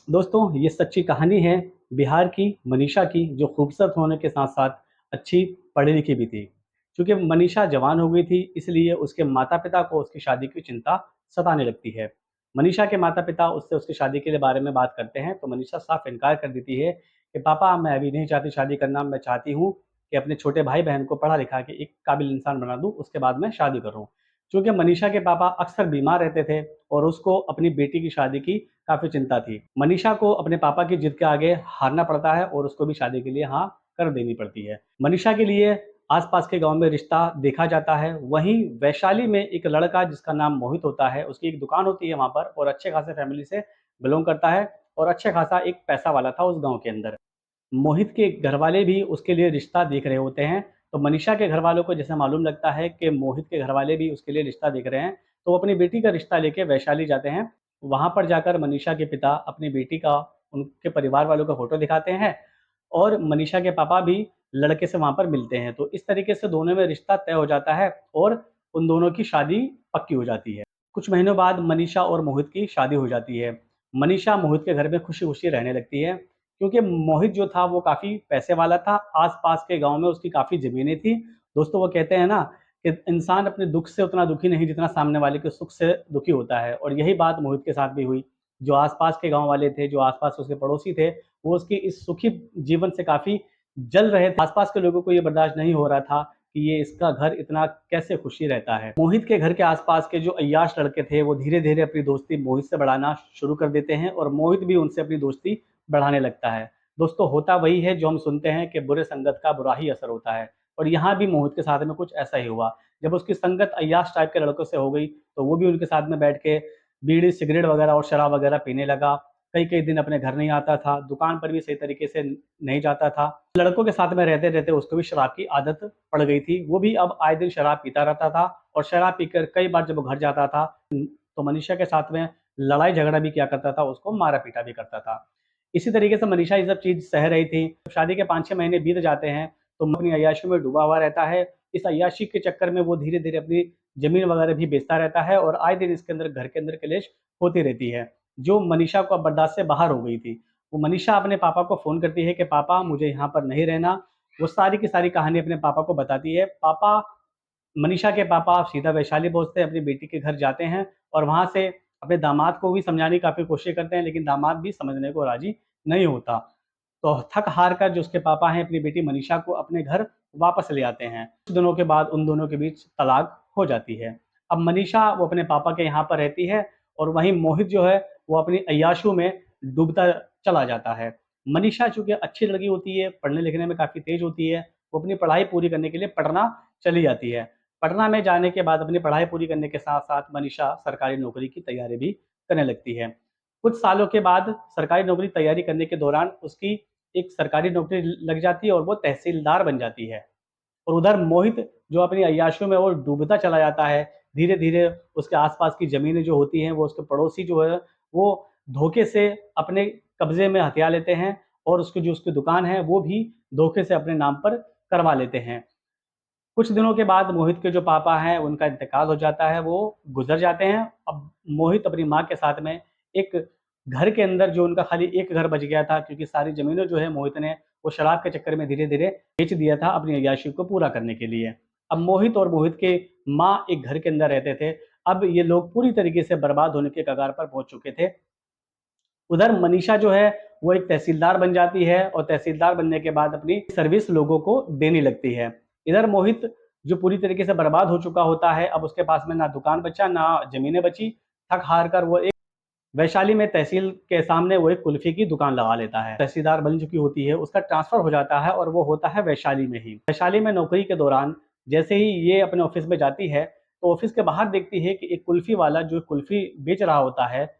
दोस्तों, ये सच्ची कहानी है बिहार की मनीषा की, जो खूबसूरत होने के साथ-साथ अच्छी पढ़ी-लिखी भी थी। चूँकि मनीषा जवान हो गई थी, इसलिए उसके माता-पिता को उसकी शादी की चिंता सताने लगती है। मनीषा के माता-पिता उससे उसकी शादी के लिए बारे में बात करते हैं, तो मनीषा साफ इनकार कर देती है कि पापा, मैं अभी नहीं चाहती शादी करना, मैं चाहती हूँ कि अपने छोटे भाई-बहन को पढ़ा-लिखा के एक काबिल इंसान बना दूँ, उसके बाद मैं शादी करूँ। चूँकि मनीषा के पापा अक्सर बीमार रहते थे और उसको अपनी बेटी की शादी की काफ़ी चिंता थी। मनीषा को अपने पापा की जिद के आगे हारना पड़ता है और उसको भी शादी के लिए हाँ कर देनी पड़ती है। मनीषा के लिए आस-पास के गाँव में रिश्ता देखा जाता है। वहीं वैशाली में एक लड़का जिसका नाम मोहित होता है, उसकी एक दुकान होती है वहाँ पर और अच्छे खासे फैमिली से बिलॉन्ग करता है और अच्छे खासा एक पैसा वाला था उस गाँव के अंदर। मोहित के घरवाले भी उसके लिए रिश्ता देख रहे होते हैं, तो मनीषा के घरवालों को जैसे मालूम लगता है कि मोहित के घरवाले भी उसके लिए रिश्ता देख रहे हैं, तो वो अपनी बेटी का रिश्ता लेके वैशाली जाते हैं। वहाँ पर जाकर मनीषा के पिता अपनी बेटी का उनके परिवार वालों का फ़ोटो दिखाते हैं और मनीषा के पापा भी लड़के से वहाँ पर मिलते हैं। तो इस तरीके से दोनों में रिश्ता तय हो जाता है और उन दोनों की शादी पक्की हो जाती है। कुछ महीनों बाद मनीषा और मोहित की शादी हो जाती है। मनीषा मोहित के घर में खुशी-खुशी रहने लगती है। क्योंकि मोहित जो था वो काफ़ी पैसे वाला था, आस-पास के गाँव में उसकी काफ़ी ज़मीनें थी। दोस्तों वो कहते हैं ना कि इंसान अपने दुःख से उतना दुखी नहीं जितना सामने वाले के सुख से दुखी होता है और यही बात मोहित के साथ भी हुई। जो आस-पास के गाँव वाले थे, जो आस-पास उसके पड़ोसी थे, वो उसकी इस सुखी जीवन से काफ़ी जल रहे थे। आस-पास के लोगों को ये बर्दाश्त नहीं हो रहा था कि ये इसका घर इतना कैसे खुशी रहता है। मोहित के घर के आस-पास के जो अय्याश लड़के थे, वो धीरे-धीरे अपनी दोस्ती मोहित से बढ़ाना शुरू कर देते हैं और मोहित भी उनसे अपनी दोस्ती बढ़ाने लगता है। दोस्तों होता वही है जो हम सुनते हैं कि बुरे संगत का बुरा ही असर होता है और यहाँ भी मोहित के साथ में कुछ ऐसा ही हुआ। जब उसकी संगत अय्याश टाइप के लड़कों से हो गई, तो वो भी उनके साथ में बैठ के बीड़ी, सिगरेट वगैरह और शराब वगैरह पीने लगा। कई-कई दिन अपने घर नहीं आता था, दुकान पर भी सही तरीके से नहीं जाता था। लड़कों के साथ में रहते-रहते उसको भी शराब की आदत पड़ गई थी। वो भी अब आए दिन शराब पीता रहता था और शराब पीकर कई बार जब वो घर जाता था, तो मनीषा के साथ में लड़ाई-झगड़ा भी किया करता था, उसको मारा-पीटा भी करता था। इसी तरीके से मनीषा ये सब चीज़ सह रही थी। शादी के 5-6 महीने बीत जाते हैं, तो वो अपनी अय्याशी में डूबा हुआ रहता है। इस अय्याशी के चक्कर में वो धीरे-धीरे अपनी ज़मीन वगैरह भी बेचता रहता है और आए दिन इसके अंदर घर के अंदर कलेश होती रहती है, जो मनीषा को अब बर्दाश्त से बाहर हो गई थी। वो मनीषा अपने पापा को फ़ोन करती है कि पापा मुझे यहाँ पर नहीं रहना। वो सारी की सारी कहानी अपने पापा को बताती है। पापा मनीषा के पापा सीधा वैशाली पहुँचते हैं, अपनी बेटी के घर जाते हैं और वहाँ से अपने दामाद को भी समझाने की काफ़ी कोशिश करते हैं, लेकिन दामाद भी समझने को राज़ी नहीं होता। तो थक-हार कर जो उसके पापा हैं, अपनी बेटी मनीषा को अपने घर वापस ले आते हैं। कुछ दिनों के बाद उन दोनों के बीच तलाक हो जाती है। अब मनीषा वो अपने पापा के यहाँ पर रहती है और वहीं मोहित जो है, वो अपनी अय्याशियों में डूबता चला जाता है। मनीषा चूँकि अच्छी लड़की होती है, पढ़ने-लिखने में काफ़ी तेज़ होती है, वो अपनी पढ़ाई पूरी करने के लिए पटना चली जाती है। पटना में जाने के बाद अपनी पढ़ाई पूरी करने के साथ-साथ मनीषा सरकारी नौकरी की तैयारी भी करने लगती है। कुछ सालों के बाद सरकारी नौकरी तैयारी करने के दौरान उसकी एक सरकारी नौकरी लग जाती है और वो तहसीलदार बन जाती है। और उधर मोहित जो अपनी अय्याशियों में वो डूबता चला जाता है। धीरे-धीरे उसके आस-पास की ज़मीनें जो होती हैं, वो उसके पड़ोसी जो है, वो धोखे से अपने कब्ज़े में हथिया लेते हैं और उसकी दुकान है, वो भी धोखे से अपने नाम पर करवा लेते हैं। कुछ दिनों के बाद मोहित के जो पापा हैं, उनका इंतकाल हो जाता है, वो गुज़र जाते हैं। अब मोहित अपनी माँ के साथ में एक घर के अंदर जो उनका खाली एक घर बच गया था क्योंकि सारी ज़मीनें जो है मोहित ने वो शराब के चक्कर में धीरे-धीरे बेच दिया था अपनी अय्याशी को पूरा करने के लिए। अब मोहित और मोहित के माँ एक घर के अंदर रहते थे। अब ये लोग पूरी तरीके से बर्बाद होने के कगार पर पहुँच चुके थे। उधर मनीषा जो है, वो एक तहसीलदार बन जाती है और तहसीलदार बनने के बाद अपनी सर्विस लोगों को देने लगती है। इधर मोहित जो पूरी तरीके से बर्बाद हो चुका होता है, अब उसके पास में ना दुकान बचा, ना ज़मीनें बची। थक-हार कर वो एक वैशाली में तहसील के सामने वो एक कुल्फ़ी की दुकान लगा लेता है। तहसीलदार बन चुकी होती है, उसका ट्रांसफ़र हो जाता है और वो होता है वैशाली में ही। वैशाली में नौकरी के दौरान जैसे ही ये अपने ऑफ़िस में जाती है, तो ऑफ़िस के बाहर देखती है कि एक कुल्फ़ी वाला जो कुल्फ़ी बेच रहा होता है,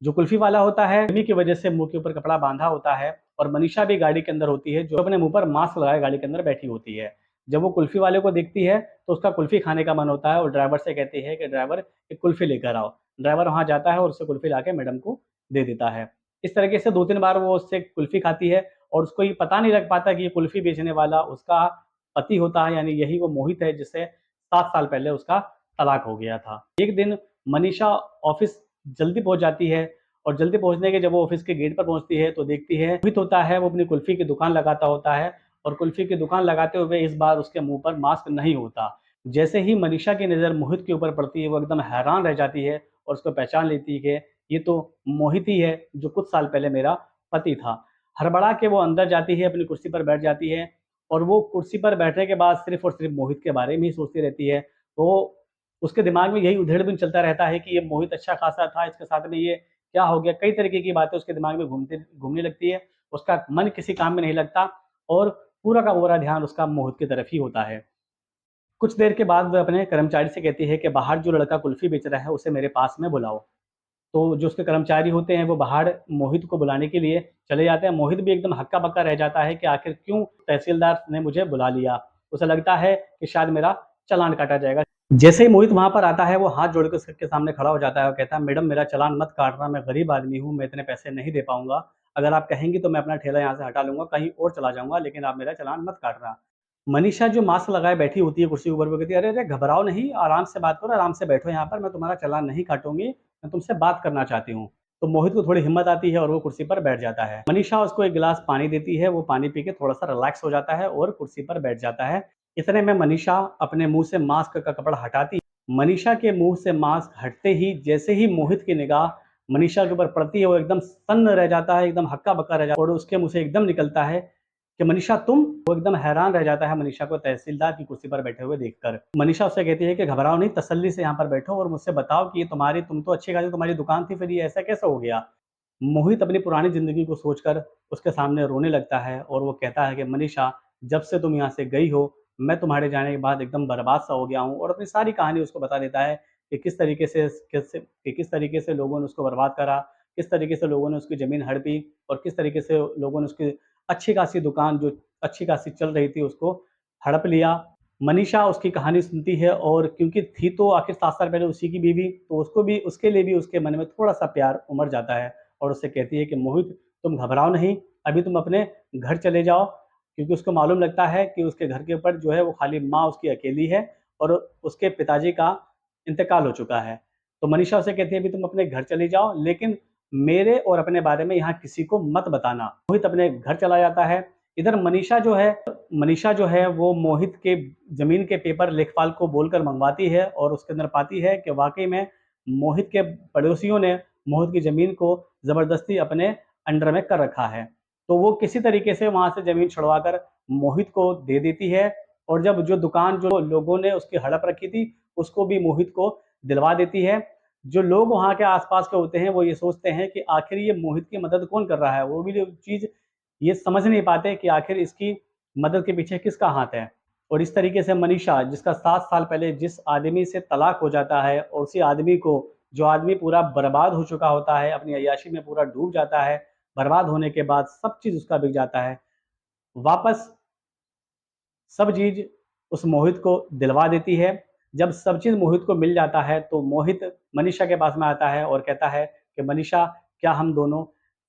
जो कुल्फ़ी वाला होता है, गर्मी की वजह से मुँह के ऊपर कपड़ा बाँधा होता है और मनीषा भी गाड़ी के अंदर होती है, जो अपने मुँह पर मास्क लगाए गाड़ी के अंदर बैठी होती है। जब वो कुल्फ़ी वाले को देखती है, तो उसका कुल्फ़ी खाने का मन होता है और ड्राइवर से कहती है कि ड्राइवर एक कुल्फ़ी लेकर आओ। ड्राइवर वहाँ जाता है और उससे कुल्फ़ी लाके मैडम को दे देता है। इस तरीके से 2-3 बार वो उससे कुल्फ़ी खाती है और उसको ये पता नहीं लग पाता कि ये कुल्फ़ी बेचने वाला उसका पति होता है, यानी यही वो मोहित है जिससे 7 साल पहले उसका तलाक हो गया था। एक दिन मनीषा ऑफ़िस जल्दी पहुँच जाती है और जल्दी पहुँचने के जब वो ऑफ़िस के गेट पर पहुँचती है तो देखती है मोहित होता है, वो अपनी कुल्फ़ी की दुकान लगाता होता है और कुल्फ़ी की दुकान लगाते हुए इस बार उसके मुँह पर मास्क नहीं होता। जैसे ही मनीषा की नज़र मोहित के ऊपर पड़ती है, वो एकदम हैरान रह जाती है और उसको पहचान लेती है कि ये तो मोहित ही है, जो कुछ साल पहले मेरा पति था। हड़बड़ा के वो अंदर जाती है, अपनी कुर्सी पर बैठ जाती है और वो कुर्सी पर बैठने के बाद सिर्फ़ और सिर्फ़ मोहित के बारे में ही सोचती रहती है। तो उसके दिमाग में यही उधेड़-बुन चलता रहता है कि ये मोहित अच्छा-खासा था, इसके साथ में ये क्या हो गया? कई तरीके की बातें उसके दिमाग में घूमने लगती है। उसका मन किसी काम में नहीं लगता और पूरा का पूरा ध्यान उसका मोहित की तरफ ही होता है। कुछ देर के बाद वह अपने कर्मचारी से कहती है कि बाहर जो लड़का कुल्फ़ी बेच रहा है, उसे मेरे पास में बुलाओ। तो जो उसके कर्मचारी होते हैं, वो बाहर मोहित को बुलाने के लिए चले जाते हैं। मोहित भी एकदम हक्का-बक्का रह जाता है कि आखिर क्यों तहसीलदार ने मुझे बुला लिया? उसे लगता है कि शायद मेरा चालान काटा जाएगा। जैसे ही मोहित वहाँ पर आता है, वो हाथ जोड़ के उसके सामने खड़ा हो जाता है और कहता है, "मैडम मेरा चालान मत काटना, मैं गरीब आदमी हूँ, मैं इतने पैसे नहीं दे पाऊँगा। अगर आप कहेंगी तो मैं अपना ठेला यहाँ से हटा लूँगा, कहीं और चला जाऊँगा, लेकिन आप मेरा चालान मत काटना।" मनीषा जो मास्क लगाए बैठी होती है कुर्सी के ऊपर, वो कहती है, "अरे, अरे! घबराओ नहीं, आराम से बात करो, आराम से बैठो यहाँ पर, मैं तुम्हारा चालान नहीं काटूँगी, मैं तुमसे बात करना चाहती हूँ।" तो मोहित को थोड़ी हिम्मत आती है और वो कुर्सी पर बैठ जाता है। मनीषा उसको एक गिलास पानी देती है, वो पानी पी के थोड़ा-सा रिलैक्स हो जाता है और कुर्सी पर बैठ जाता है। इतने में मनीषा अपने मुँह से मास्क का कपड़ा हटाती। मनीषा के मुँह से मास्क हटते ही जैसे ही मोहित की निगाह मनीषा के ऊपर पड़ती है, वो एकदम सन्न रह जाता है, एकदम हक्का-बक्का रह जाता है और उसके मुँह से एकदम निकलता है कि मनीषा तुम? वो एकदम हैरान रह जाता है मनीषा को तहसीलदार की कुर्सी पर बैठे हुए देखकर। मनीषा उससे कहती है कि घबराओ नहीं, तसल्ली से यहाँ पर बैठो और मुझसे बताओ कि ये तुम तो अच्छी खासी तुम्हारी दुकान थी, फिर ये ऐसा कैसे हो गया? मोहित अपनी पुरानी ज़िंदगी को सोचकर उसके सामने रोने लगता है और वो कहता है कि मनीषा, जब से तुम यहाँ से गई हो, मैं तुम्हारे जाने के बाद एकदम बर्बाद-सा हो गया हूँ और अपनी सारी कहानी उसको बता देता है कि किस तरीके से लोगों ने उसको बर्बाद करा, किस तरीके से लोगों ने उसकी ज़मीन हड़पी और किस तरीके से लोगों ने उसकी अच्छी खासी दुकान जो अच्छी खासी चल रही थी उसको हड़प लिया। मनीषा उसकी कहानी सुनती है और क्योंकि थी तो आखिर 7 साल पहले उसी की बीवी, तो उसके लिए भी उसके मन में थोड़ा-सा प्यार उमड़ जाता है और उससे कहती है कि मोहित तुम घबराओ नहीं, अभी तुम अपने घर चले जाओ क्योंकि उसको मालूम लगता है कि उसके घर के ऊपर जो है वो खाली माँ उसकी अकेली है और उसके पिताजी का इंतकाल हो चुका है। तो मनीषा उसे कहती है अभी तुम अपने घर चली जाओ लेकिन मेरे और अपने बारे में यहाँ किसी को मत बताना। मोहित अपने घर चला जाता है। इधर मनीषा जो है वो मोहित के ज़मीन के पेपर लेखपाल को बोलकर मँगवाती है और उसके अंदर पाती है कि वाक़ई में मोहित के पड़ोसियों ने मोहित की ज़मीन को ज़बरदस्ती अपने अंडर में कर रखा है। तो वो किसी तरीके से वहाँ से ज़मीन छुड़वाकर मोहित को दे देती है और जब जो दुकान जो लोगों ने उसकी हड़प रखी थी, उसको भी मोहित को दिलवा देती है। जो लोग वहाँ के आस-पास के होते हैं, वो ये सोचते हैं कि आखिर ये मोहित की मदद कौन कर रहा है? वो भी जो चीज़ ये समझ नहीं पाते कि आखिर इसकी मदद के पीछे किसका हाथ है। और इस तरीके से मनीषा जिसका 7 साल पहले जिस आदमी से तलाक हो जाता है और उसी आदमी को जो आदमी पूरा बर्बाद हो चुका होता है, अपनी अय्याशी में पूरा डूब जाता है, बर्बाद होने के बाद सब चीज़ उसका बिक जाता है, वापस सब चीज़ उस मोहित को दिलवा देती है। जब सब चीज़ मोहित को मिल जाता है, तो मोहित मनीषा के पास में आता है और कहता है कि मनीषा, क्या हम दोनों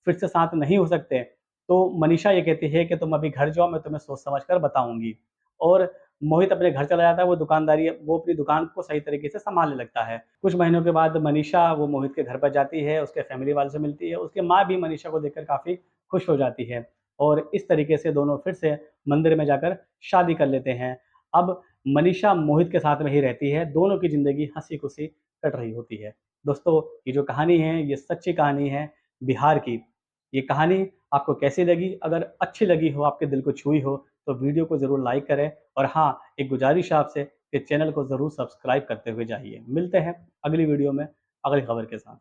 फिर से साथ नहीं हो सकते? तो मनीषा ये कहती है कि तुम अभी घर जाओ, मैं तुम्हें सोच समझ कर बताऊँगी। और मोहित अपने घर चला जाता है, वो अपनी दुकान को सही तरीके से सँभालने लगता है। कुछ महीनों के बाद मनीषा वो मोहित के घर पर जाती है, उसके फैमिली वालों से मिलती है, उसकी माँ भी मनीषा को देखकर काफ़ी खुश हो जाती है। और इस तरीके से दोनों फिर से मंदिर में जाकर शादी कर लेते हैं। अब मनीषा मोहित के साथ में ही रहती है, दोनों की ज़िंदगी हँसी-खुशी कट रही होती है। दोस्तों, ये जो कहानी है, ये सच्ची कहानी है बिहार की। ये कहानी आपको कैसी लगी? अगर अच्छी लगी हो, आपके दिल को छुई हो, तो वीडियो को ज़रूर लाइक करें और हाँ, एक गुज़ारिश है आपसे कि चैनल को ज़रूर सब्सक्राइब करते हुए जाइए। मिलते हैं अगली वीडियो में, अगली खबर के साथ।